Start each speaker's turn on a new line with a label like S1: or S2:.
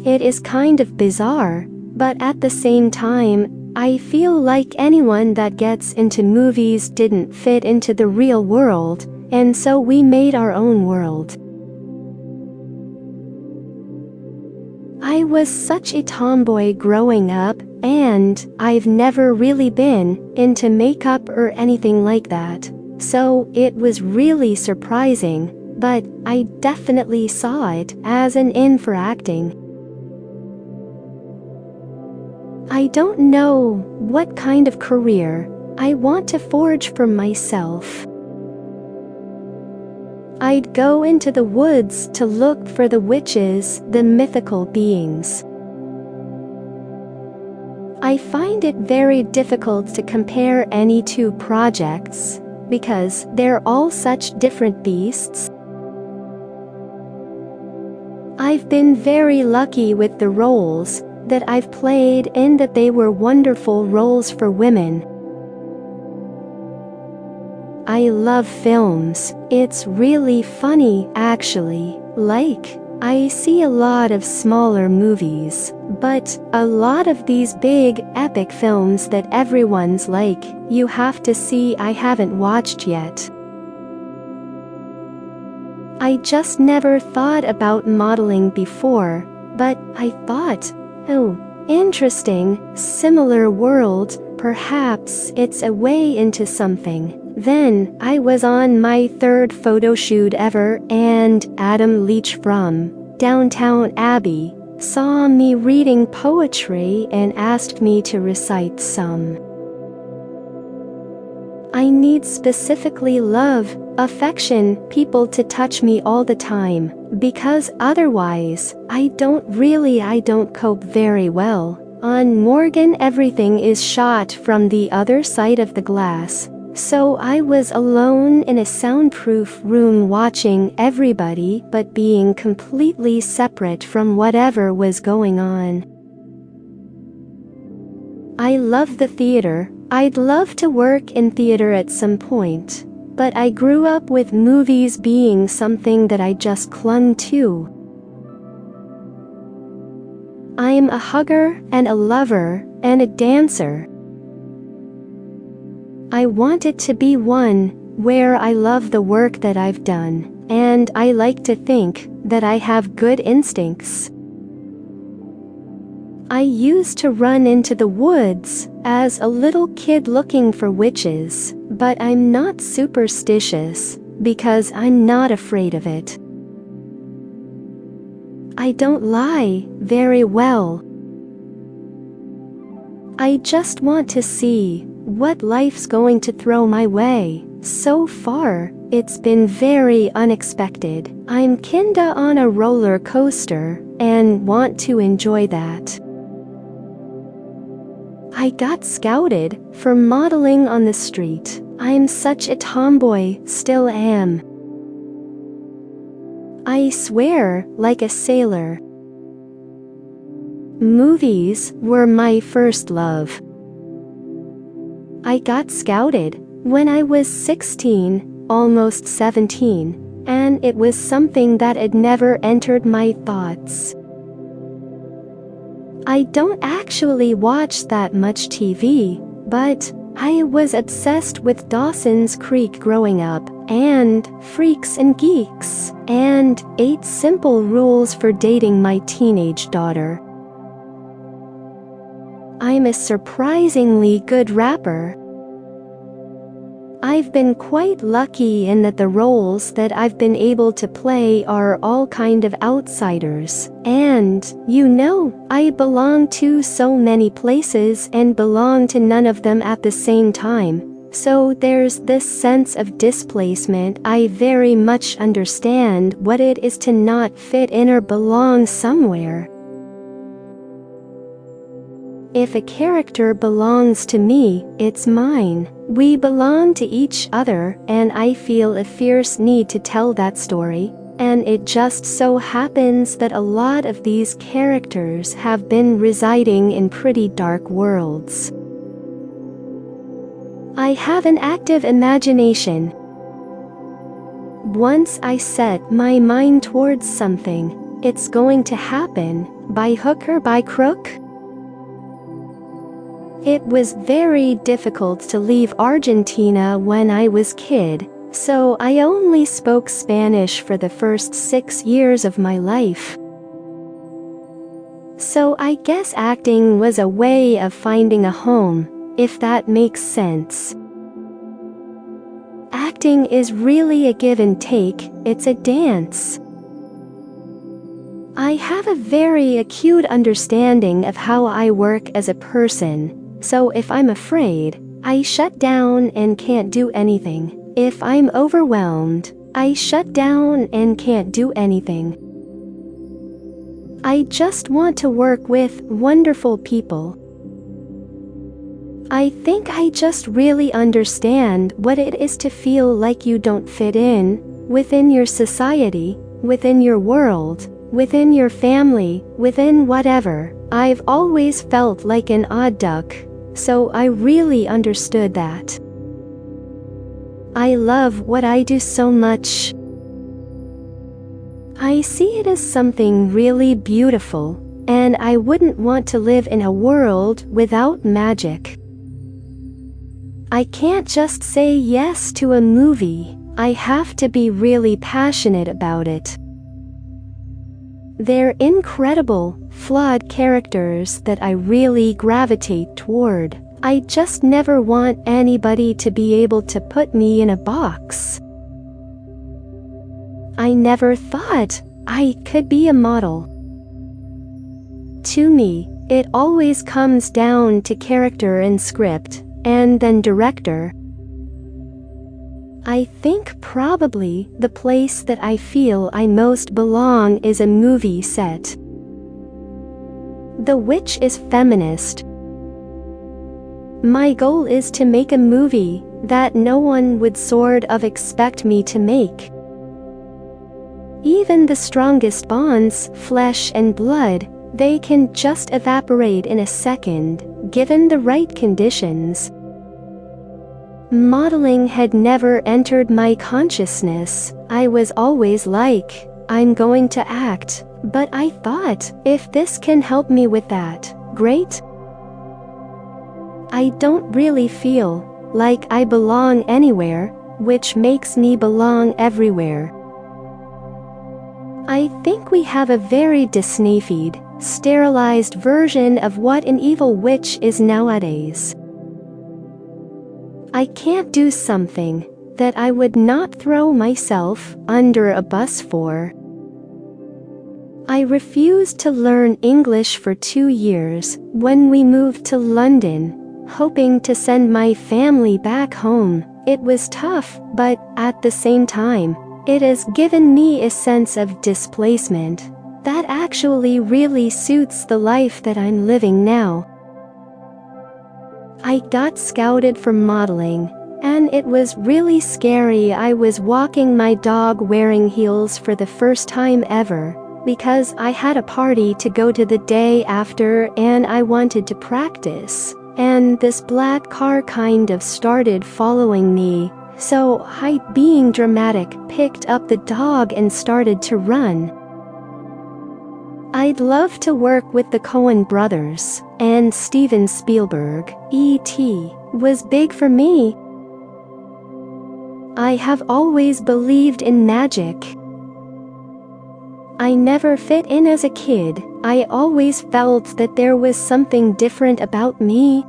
S1: It is kind of bizarre, but at the same time, I feel like anyone that gets into movies didn't fit into the real world, and so we made our own world. I was such a tomboy growing up, and I've never really been into makeup or anything like that, so it was really surprising, but I definitely saw it as an in for acting. I don't know what kind of career I want to forge for myself. I'd go into the woods to look for the witches, the mythical beings. I find it very difficult to compare any two projects, because they're all such different beasts. I've been very lucky with the roles that I've played in that they were wonderful roles for women. I love films. It's really funny, actually. Like, I see a lot of smaller movies, but a lot of these big, epic films that everyone's like, you have to see, I haven't watched yet. I just never thought about modeling before, but I thought, oh, interesting, similar world, perhaps it's a way into something. Then, I was on my third photo shoot ever, and Adam Leach from Downtown Abbey saw me reading poetry and asked me to recite some. I need specifically love, affection, people to touch me all the time, because otherwise, I don't cope very well. On Morgan, everything is shot from the other side of the glass, so I was alone in a soundproof room watching everybody but being completely separate from whatever was going on. I love the theater. I'd love to work in theater at some point, but I grew up with movies being something that I just clung to. I'm a hugger and a lover and a dancer. I want it to be one where I love the work that I've done, and I like to think that I have good instincts. I used to run into the woods as a little kid looking for witches, but I'm not superstitious because I'm not afraid of it. I don't lie very well. I just want to see what life's going to throw my way. So far, it's been very unexpected. I'm kinda on a roller coaster and want to enjoy that. I got scouted for modeling on the street. I'm such a tomboy, still am. I swear like a sailor. Movies were my first love. I got scouted when I was 16, almost 17, and it was something that had never entered my thoughts. I don't actually watch that much TV, but I was obsessed with Dawson's Creek growing up, and Freaks and Geeks, and 8 Simple Rules for Dating My Teenage Daughter. I'm a surprisingly good rapper. I've been quite lucky in that the roles that I've been able to play are all kind of outsiders, and, I belong to so many places and belong to none of them at the same time, so there's this sense of displacement. I very much understand what it is to not fit in or belong somewhere. If a character belongs to me, it's mine. We belong to each other, and I feel a fierce need to tell that story, and it just so happens that a lot of these characters have been residing in pretty dark worlds. I have an active imagination. Once I set my mind towards something, it's going to happen, by hook or by crook. It was very difficult to leave Argentina when I was kid, so I only spoke Spanish for the first 6 years of my life. So I guess acting was a way of finding a home, if that makes sense. Acting is really a give and take, it's a dance. I have a very acute understanding of how I work as a person, so if I'm afraid, I shut down and can't do anything. If I'm overwhelmed, I shut down and can't do anything. I just want to work with wonderful people. I think I just really understand what it is to feel like you don't fit in, within your society, within your world, within your family, within whatever. I've always felt like an odd duck, so I really understood that. I love what I do so much. I see it as something really beautiful, and I wouldn't want to live in a world without magic. I can't just say yes to a movie, I have to be really passionate about it. They're incredible, flawed characters that I really gravitate toward. I just never want anybody to be able to put me in a box. I never thought I could be a model. To me, it always comes down to character and script, and then director. I think probably the place that I feel I most belong is a movie set. The Witch is feminist. My goal is to make a movie that no one would sort of expect me to make. Even the strongest bonds, flesh and blood, they can just evaporate in a second, given the right conditions. Modeling had never entered my consciousness. I was always like, I'm going to act, but I thought, if this can help me with that, great. I don't really feel like I belong anywhere, which makes me belong everywhere. I think we have a very Disneyfied, sterilized version of what an evil witch is nowadays. I can't do something that I would not throw myself under a bus for. I refused to learn English for 2 years when we moved to London, hoping to send my family back home. It was tough, but at the same time, it has given me a sense of displacement that actually really suits the life that I'm living now. I got scouted for modeling, and it was really scary. I was walking my dog wearing heels for the first time ever, because I had a party to go to the day after and I wanted to practice, and this black car kind of started following me, so I, being dramatic, picked up the dog and started to run. I'd love to work with the Coen brothers, and Steven Spielberg. E.T. was big for me. I have always believed in magic. I never fit in as a kid. I always felt that there was something different about me,